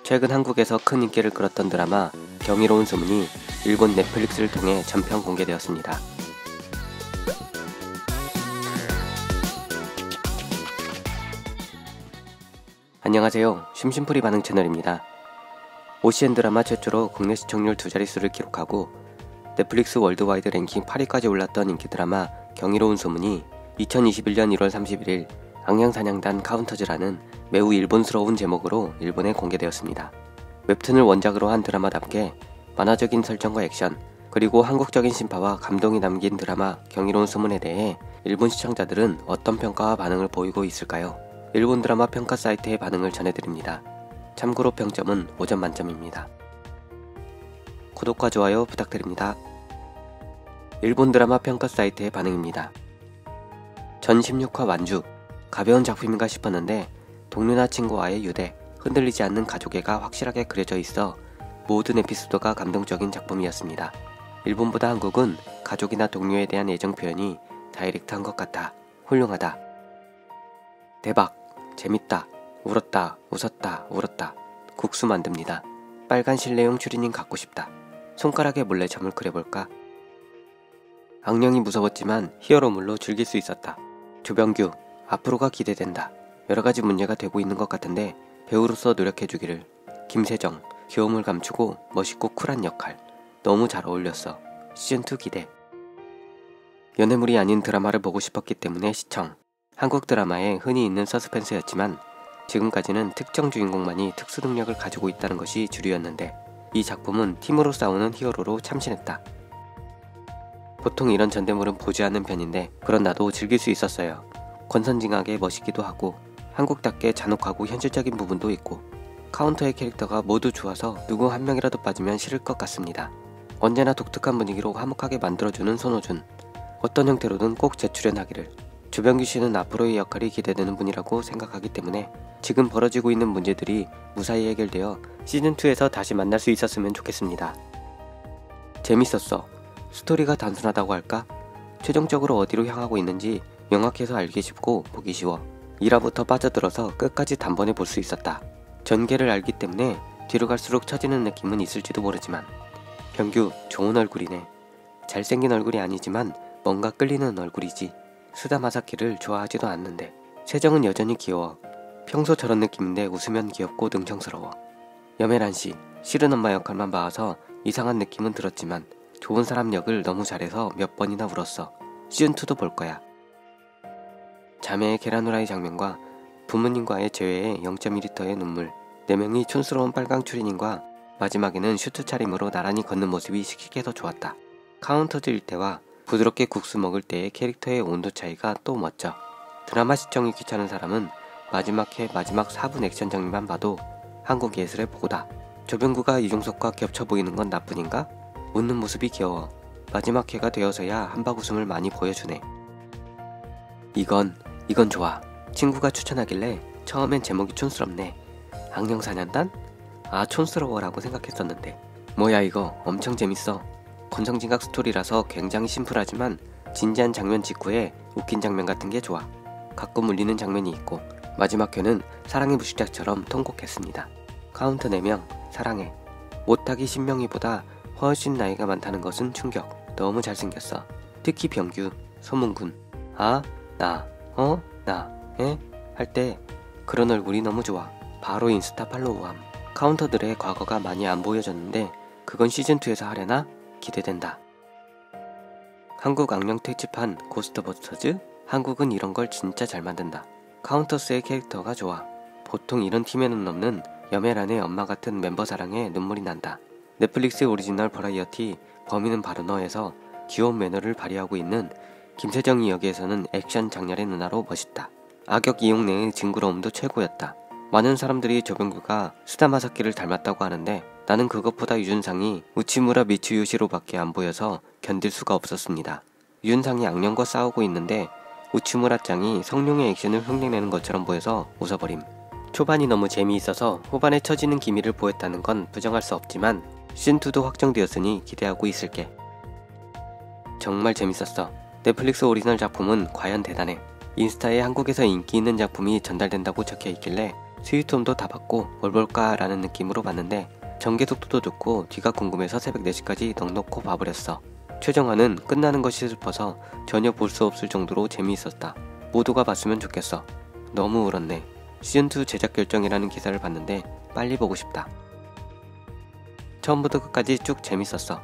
최근 한국에서 큰 인기를 끌었던 드라마 경이로운 소문이 일본 넷플릭스를 통해 전편 공개되었습니다. 안녕하세요. 심심풀이 반응 채널입니다. OCN 드라마 최초로 국내 시청률 2자릿수를 기록하고 넷플릭스 월드와이드 랭킹 8위까지 올랐던 인기 드라마 경이로운 소문이 2021년 1월 31일 악령사냥단 카운터즈라는 매우 일본스러운 제목으로 일본에 공개되었습니다. 웹툰을 원작으로 한 드라마답게 만화적인 설정과 액션, 그리고 한국적인 신파와 감동이 담긴 드라마 경이로운 소문에 대해 일본 시청자들은 어떤 평가와 반응을 보이고 있을까요? 일본 드라마 평가 사이트의 반응을 전해드립니다. 참고로 평점은 5점 만점입니다. 구독과 좋아요 부탁드립니다. 일본 드라마 평가 사이트의 반응입니다. 전 16화 완주, 가벼운 작품인가 싶었는데 동료나 친구와의 유대, 흔들리지 않는 가족애가 확실하게 그려져 있어 모든 에피소드가 감동적인 작품이었습니다. 일본보다 한국은 가족이나 동료에 대한 애정 표현이 다이렉트한 것 같아 훌륭하다. 대박, 재밌다, 울었다, 웃었다, 울었다. 국수 만듭니다. 빨간 실내용 추리닝 갖고 싶다. 손가락에 몰래 점을 그려볼까? 악령이 무서웠지만 히어로물로 즐길 수 있었다. 조병규, 앞으로가 기대된다. 여러가지 문제가 되고 있는 것 같은데 배우로서 노력해주기를. 김세정, 귀여움을 감추고 멋있고 쿨한 역할. 너무 잘 어울렸어. 시즌2 기대. 연애물이 아닌 드라마를 보고 싶었기 때문에 시청. 한국 드라마에 흔히 있는 서스펜스였지만 지금까지는 특정 주인공만이 특수 능력을 가지고 있다는 것이 주류였는데 이 작품은 팀으로 싸우는 히어로로 참신했다. 보통 이런 전대물은 보지 않는 편인데 그런 나도 즐길 수 있었어요. 권선징악에 멋있기도 하고 한국답게 잔혹하고 현실적인 부분도 있고 카운터의 캐릭터가 모두 좋아서 누구 한 명이라도 빠지면 싫을 것 같습니다. 언제나 독특한 분위기로 화목하게 만들어주는 손호준. 어떤 형태로든 꼭 재출연하기를. 조병규 씨는 앞으로의 역할이 기대되는 분이라고 생각하기 때문에 지금 벌어지고 있는 문제들이 무사히 해결되어 시즌2에서 다시 만날 수 있었으면 좋겠습니다. 재밌었어. 스토리가 단순하다고 할까? 최종적으로 어디로 향하고 있는지 명확해서 알기 쉽고 보기 쉬워. 1화부터 빠져들어서 끝까지 단번에 볼 수 있었다. 전개를 알기 때문에 뒤로 갈수록 처지는 느낌은 있을지도 모르지만 병규 좋은 얼굴이네. 잘생긴 얼굴이 아니지만 뭔가 끌리는 얼굴이지. 스다 마사키를 좋아하지도 않는데 세정은 여전히 귀여워. 평소 저런 느낌인데 웃으면 귀엽고 능청스러워. 염혜란씨, 싫은 엄마 역할만 봐서 이상한 느낌은 들었지만 좋은 사람 역을 너무 잘해서 몇 번이나 울었어. 시즌2도 볼 거야. 자매의 계란 후라이 장면과 부모님과의 재회에 0.1리터의 눈물, 4명이 촌스러운 빨강 추리닝과 마지막에는 슈트 차림으로 나란히 걷는 모습이 씩씩해서 좋았다. 카운터즈 일때와 부드럽게 국수 먹을 때의 캐릭터의 온도 차이가 또 멋져. 드라마 시청이 귀찮은 사람은 마지막 회 마지막 4분 액션 장면만 봐도 한국 예술의 보고다. 조병구가 이종석과 겹쳐 보이는 건 나뿐인가? 웃는 모습이 귀여워. 마지막 회가 되어서야 한박 웃음을 많이 보여주네. 이건 좋아. 친구가 추천하길래 처음엔 제목이 촌스럽네. 악령사냥단? 아, 촌스러워라고 생각했었는데 뭐야 이거 엄청 재밌어. 권선징악 스토리라서 굉장히 심플하지만 진지한 장면 직후에 웃긴 장면 같은 게 좋아. 가끔 울리는 장면이 있고 마지막 회는 사랑의 무식작처럼 통곡했습니다. 카운트 4명 사랑해. 못하기 10명이보다 훨씬 나이가 많다는 것은 충격. 너무 잘생겼어. 특히 병규, 소문군. 아, 나, 나, 에? 할 때 그런 얼굴이 너무 좋아. 바로 인스타 팔로우함. 카운터들의 과거가 많이 안 보여졌는데 그건 시즌2에서 하려나? 기대된다. 한국 악령 특집한 고스트버스터즈? 한국은 이런 걸 진짜 잘 만든다. 카운터스의 캐릭터가 좋아. 보통 이런 팀에는 없는 염혜란의 엄마 같은 멤버 사랑에 눈물이 난다. 넷플릭스 오리지널 버라이어티 범인은 바로 너에서 귀여운 매너를 발휘하고 있는 김세정이 여기에서는 액션 장렬의 누나로 멋있다. 악역 이용 내의 징그러움도 최고였다. 많은 사람들이 조병규가 스다마사키를 닮았다고 하는데 나는 그것보다 유준상이 우치무라 미츠요시로밖에 안 보여서 견딜 수가 없었습니다. 유준상이 악령과 싸우고 있는데 우치무라 짱이 성룡의 액션을 흉내내는 것처럼 보여서 웃어버림. 초반이 너무 재미있어서 후반에 처지는 기미를 보였다는 건 부정할 수 없지만 시즌2도 확정되었으니 기대하고 있을게. 정말 재밌었어. 넷플릭스 오리지널 작품은 과연 대단해. 인스타에 한국에서 인기 있는 작품이 전달된다고 적혀 있길래 스위트홈도 다 봤고 뭘 볼까 라는 느낌으로 봤는데 전개 속도도 좋고 뒤가 궁금해서 새벽 4시까지 넉넉히 봐버렸어. 최정화는 끝나는 것이 슬퍼서 전혀 볼 수 없을 정도로 재미있었다. 모두가 봤으면 좋겠어. 너무 울었네. 시즌2 제작 결정이라는 기사를 봤는데 빨리 보고 싶다. 처음부터 끝까지 쭉 재밌었어.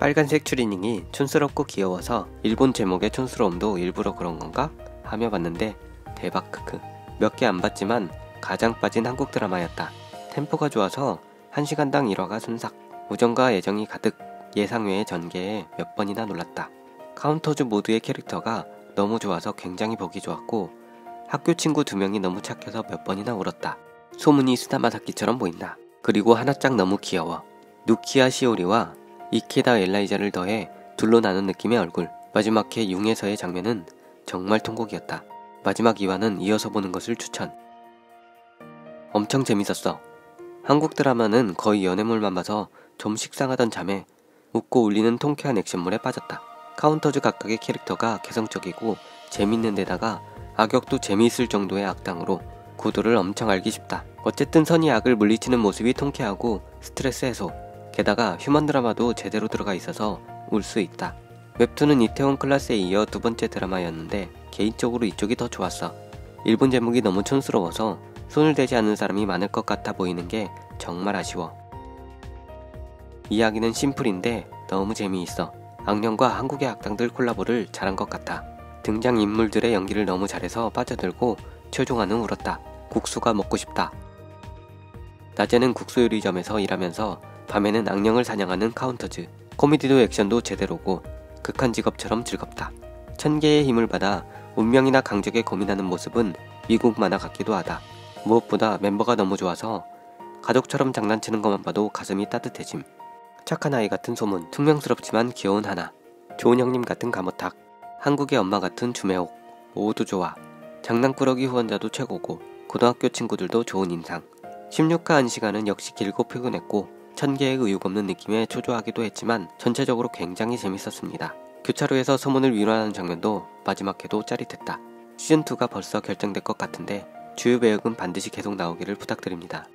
빨간색 추리닝이 촌스럽고 귀여워서 일본 제목의 촌스러움도 일부러 그런 건가? 하며 봤는데 대박 크크. 몇 개 안 봤지만 가장 빠진 한국 드라마였다. 템포가 좋아서 1시간당 1화가 순삭. 우정과 애정이 가득. 예상 외의 전개에 몇 번이나 놀랐다. 카운터즈 모두의 캐릭터가 너무 좋아서 굉장히 보기 좋았고 학교 친구 2명이 너무 착해서 몇 번이나 울었다. 소문이 스다마사키처럼 보인다. 그리고 하나짱 너무 귀여워. 누키야 시오리와 이케다 엘라이자를 더해 둘로 나눈 느낌의 얼굴. 마지막 회 융에서의 장면은 정말 통곡이었다. 마지막 2화는 이어서 보는 것을 추천. 엄청 재밌었어. 한국 드라마는 거의 연애물만 봐서 좀 식상하던 참에 웃고 울리는 통쾌한 액션물에 빠졌다. 카운터즈 각각의 캐릭터가 개성적이고 재밌는 데다가 악역도 재미있을 정도의 악당으로 구도를 엄청 알기 쉽다. 어쨌든 선이 악을 물리치는 모습이 통쾌하고 스트레스 해소. 게다가 휴먼 드라마도 제대로 들어가 있어서 울 수 있다. 웹툰은 이태원 클라스에 이어 2번째 드라마였는데 개인적으로 이쪽이 더 좋았어. 일본 제목이 너무 촌스러워서 손을 대지 않는 사람이 많을 것 같아 보이는 게 정말 아쉬워. 이야기는 심플인데 너무 재미있어. 악령과 한국의 악당들 콜라보를 잘한 것 같아. 등장인물들의 연기를 너무 잘해서 빠져들고 최종화는 울었다. 국수가 먹고 싶다. 낮에는 국수 요리점에서 일하면서 밤에는 악령을 사냥하는 카운터즈. 코미디도 액션도 제대로고 극한 직업처럼 즐겁다. 1000개의 힘을 받아 운명이나 강적에 고민하는 모습은 미국 만화 같기도 하다. 무엇보다 멤버가 너무 좋아서 가족처럼 장난치는 것만 봐도 가슴이 따뜻해짐. 착한 아이 같은 소문, 퉁명스럽지만 귀여운 하나, 좋은 형님 같은 가모탁, 한국의 엄마 같은 주매옥, 모두 좋아. 장난꾸러기 후원자도 최고고 고등학교 친구들도 좋은 인상. 16화 1시간은 역시 길고 피곤했고 1000개의 의욕 없는 느낌에 초조하기도 했지만 전체적으로 굉장히 재밌었습니다. 교차로에서 소문을 위로하는 장면도 마지막 회도 짜릿했다. 시즌2가 벌써 결정될 것 같은데 주요 배역은 반드시 계속 나오기를 부탁드립니다.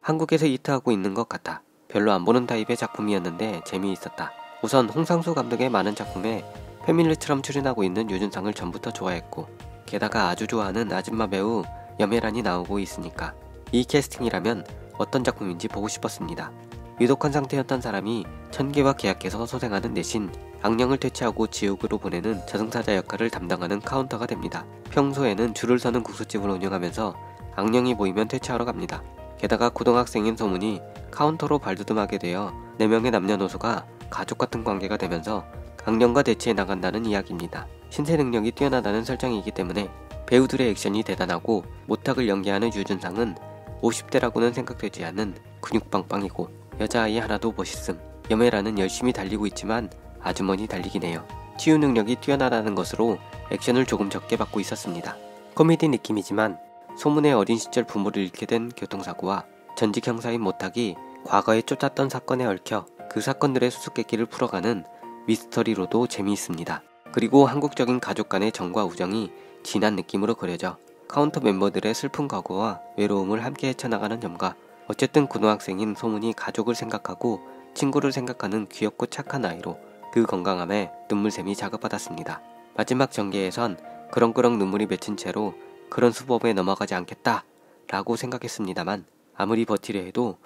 한국에서 히트하고 있는 것 같아. 별로 안 보는 타입의 작품이었는데 재미있었다. 우선 홍상수 감독의 많은 작품에 패밀리처럼 출연하고 있는 유준상을 전부터 좋아했고 게다가 아주 좋아하는 아줌마 배우 염혜란이 나오고 있으니까 이 캐스팅이라면 어떤 작품인지 보고 싶었습니다. 위독한 상태였던 사람이 천계와 계약해서 소생하는 대신 악령을 퇴치하고 지옥으로 보내는 저승사자 역할을 담당하는 카운터가 됩니다. 평소에는 줄을 서는 국수집을 운영하면서 악령이 보이면 퇴치하러 갑니다. 게다가 고등학생인 소문이 카운터로 발돋움하게 되어 4명의 남녀노소가 가족같은 관계가 되면서 악령과 대치해 나간다는 이야기입니다. 신체 능력이 뛰어나다는 설정이기 때문에 배우들의 액션이 대단하고 모탁을 연기하는 유준상은 50대라고는 생각되지 않는 근육빵빵이고 여자아이 하나도 멋있음. 염혜라는 열심히 달리고 있지만 아주머니 달리긴 해요. 치유 능력이 뛰어나다는 것으로 액션을 조금 적게 받고 있었습니다. 코미디 느낌이지만 소문의 어린 시절 부모를 잃게 된 교통사고와 전직 형사인 모탁이 과거에 쫓았던 사건에 얽혀 그 사건들의 수수께끼를 풀어가는 미스터리로도 재미있습니다. 그리고 한국적인 가족 간의 정과 우정이 진한 느낌으로 그려져 카운터 멤버들의 슬픈 과거와 외로움을 함께 헤쳐나가는 점과 어쨌든 고등학생인 소문이 가족을 생각하고 친구를 생각하는 귀엽고 착한 아이로 그 건강함에 눈물샘이 자극받았습니다. 마지막 전개에선 그렁그렁 눈물이 맺힌 채로 그런 수법에 넘어가지 않겠다 라고 생각했습니다만 아무리 버티려 해도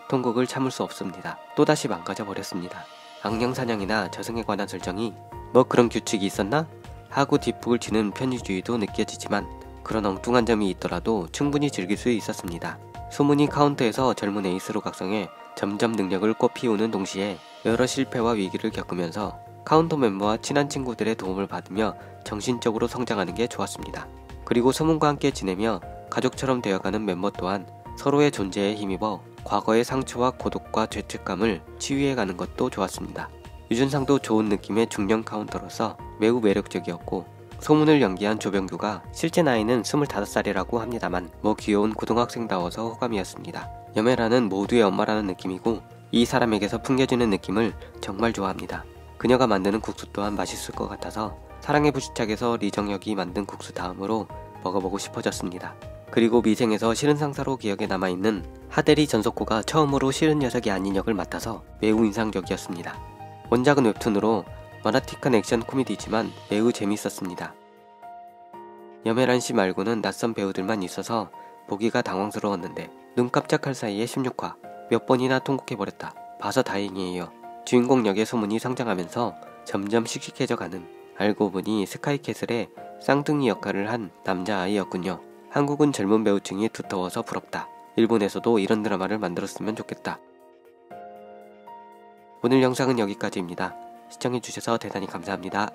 통곡을 참을 수 없습니다. 또다시 망가져 버렸습니다. 악령 사냥이나 저승에 관한 설정이 뭐 그런 규칙이 있었나? 하고 뒷북을 치는 편의주의도 느껴지지만 그런 엉뚱한 점이 있더라도 충분히 즐길 수 있었습니다. 소문이 카운터에서 젊은 에이스로 각성해 점점 능력을 꽃피우는 동시에 여러 실패와 위기를 겪으면서 카운터 멤버와 친한 친구들의 도움을 받으며 정신적으로 성장하는 게 좋았습니다. 그리고 소문과 함께 지내며 가족처럼 되어가는 멤버 또한 서로의 존재에 힘입어 과거의 상처와 고독과 죄책감을 치유해가는 것도 좋았습니다. 유준상도 좋은 느낌의 중년 카운터로서 매우 매력적이었고 소문을 연기한 조병규가 실제 나이는 25살이라고 합니다만 뭐 귀여운 고등학생다워서 호감이었습니다. 염혜라는 모두의 엄마라는 느낌이고 이 사람에게서 풍겨지는 느낌을 정말 좋아합니다. 그녀가 만드는 국수 또한 맛있을 것 같아서 사랑의 부시착에서 리정혁이 만든 국수 다음으로 먹어보고 싶어졌습니다. 그리고 미생에서 싫은 상사로 기억에 남아있는 하대리 전석호가 처음으로 싫은 녀석이 아닌 역을 맡아서 매우 인상적이었습니다. 원작은 웹툰으로 만화틱한 액션 코미디지만 매우 재밌었습니다. 염혜란 씨 말고는 낯선 배우들만 있어서 보기가 당황스러웠는데 눈 깜짝할 사이에 16화 몇 번이나 통곡해버렸다. 봐서 다행이에요. 주인공 역의 소문이 성장하면서 점점 씩씩해져가는, 알고 보니 스카이캐슬의 쌍둥이 역할을 한 남자아이였군요. 한국은 젊은 배우층이 두터워서 부럽다. 일본에서도 이런 드라마를 만들었으면 좋겠다. 오늘 영상은 여기까지입니다. 시청해주셔서 대단히 감사합니다.